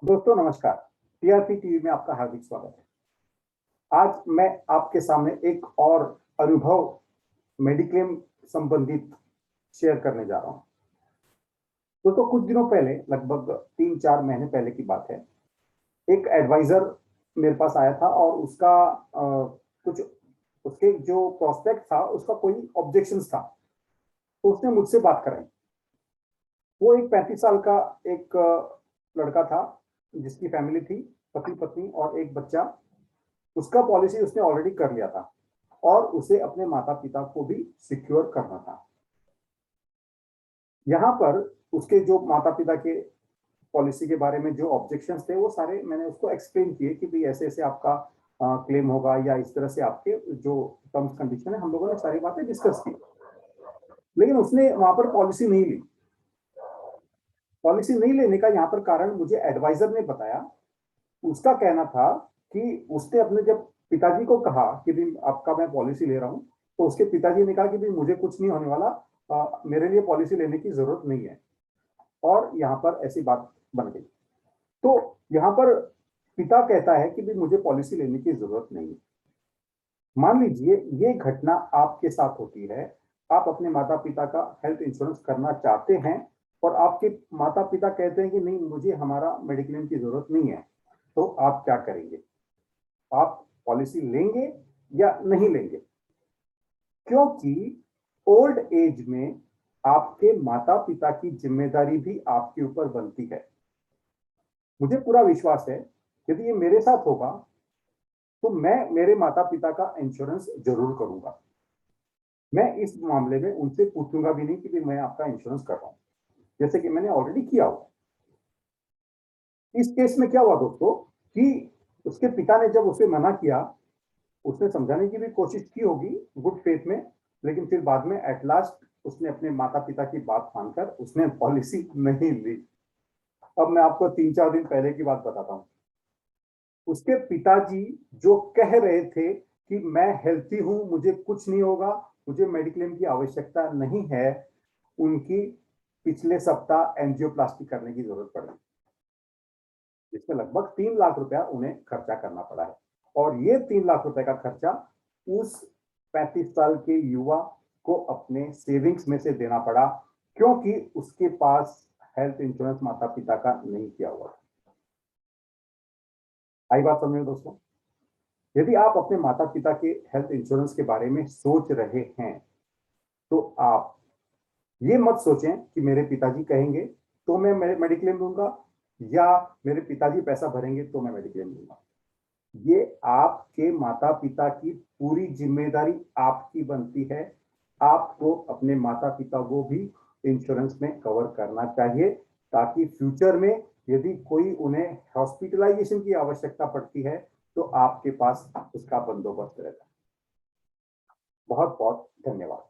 दोस्तों नमस्कार। TRP TV में आपका हार्दिक स्वागत है। आज मैं आपके सामने एक और अनुभव मेडिक्लेम संबंधित शेयर करने जा रहा हूं। दोस्तों कुछ दिनों पहले, लगभग 3-4 महीने पहले की बात है, एक एडवाइजर मेरे पास आया था और उसका कुछ उसके जो प्रोस्पेक्ट था उसका कोई ऑब्जेक्शंस था, तो उसने मुझसे बात कराई। वो एक 35 साल का एक लड़का था जिसकी फैमिली थी, पति पत्नी और एक बच्चा। उसका पॉलिसी उसने ऑलरेडी कर लिया था और उसे अपने माता पिता को भी सिक्योर करना था। यहाँ पर उसके जो माता पिता के पॉलिसी के बारे में जो ऑब्जेक्शंस थे वो सारे मैंने उसको एक्सप्लेन किए कि भाई ऐसे ऐसे आपका क्लेम होगा या इस तरह से आपके जो टर्म्स कंडीशन है, हम लोगों ने सारी बातें डिस्कस की। लेकिन उसने वहां पर पॉलिसी नहीं ली। पॉलिसी नहीं लेने का यहाँ पर कारण मुझे एडवाइजर ने बताया। उसका कहना था कि उसने अपने जब पिताजी को कहा कि भी आपका मैं पॉलिसी ले रहा हूं, तो उसके पिताजी ने कहा कि भी मुझे कुछ नहीं होने वाला, मेरे लिए पॉलिसी लेने की जरूरत नहीं है। और यहाँ पर ऐसी बात बन गई। तो यहाँ पर पिता कहता है कि भी मुझे पॉलिसी लेने की जरूरत नहीं है। मान लीजिए ये घटना आपके साथ होती है, आप अपने माता पिता का हेल्थ इंश्योरेंस करना चाहते हैं और आपके माता पिता कहते हैं कि नहीं, मुझे हमारा मेडिक्लेम की जरूरत नहीं है, तो आप क्या करेंगे? आप पॉलिसी लेंगे या नहीं लेंगे? क्योंकि ओल्ड एज में आपके माता पिता की जिम्मेदारी भी आपके ऊपर बनती है। मुझे पूरा विश्वास है यदि ये मेरे साथ होगा तो मैं मेरे माता पिता का इंश्योरेंस जरूर करूंगा। मैं इस मामले में उनसे पूछूंगा भी नहीं कि मैं आपका इंश्योरेंस कर रहा हूं, जैसे कि मैंने ऑलरेडी किया हुआ। इस केस में क्या हुआ दोस्तों कि उसके पिता ने जब उसे मना किया, उसने समझाने की भी कोशिश की होगी गुड फेथ में, लेकिन फिर बाद में एट लास्ट उसने अपने माता पिता की बात मानकर उसने पॉलिसी नहीं ली। अब मैं आपको 3-4 दिन पहले की बात बताता हूँ। उसके पिताजी जो कह रहे थे कि मैं हेल्थी हूं, मुझे कुछ नहीं होगा, मुझे मेडिक्लेम की आवश्यकता नहीं है, उनकी पिछले सप्ताह एंजियोप्लास्टी करने की जरूरत पड़ी, जिसमें लगभग 3 लाख रुपया उन्हें खर्चा करना पड़ा है। और ये 3 लाख रुपए का खर्चा उस 35 साल के युवा को अपने सेविंग्स में से देना पड़ा, क्योंकि उसके पास हेल्थ इंश्योरेंस माता पिता का नहीं किया हुआ। आई बात समझ में दोस्तों? यदि आप अपने माता पिता के हेल्थ इंश्योरेंस के बारे में सोच रहे हैं, तो आप ये मत सोचें कि मेरे पिताजी कहेंगे तो मैं मेडिक्लेम लूंगा या मेरे पिताजी पैसा भरेंगे तो मैं मेडिक्लेम लूंगा। ये आपके माता पिता की पूरी जिम्मेदारी आपकी बनती है। आपको अपने माता पिता को भी इंश्योरेंस में कवर करना चाहिए, ताकि फ्यूचर में यदि कोई उन्हें हॉस्पिटलाइजेशन की आवश्यकता पड़ती है तो आपके पास उसका बंदोबस्त रहता है। बहुत बहुत धन्यवाद।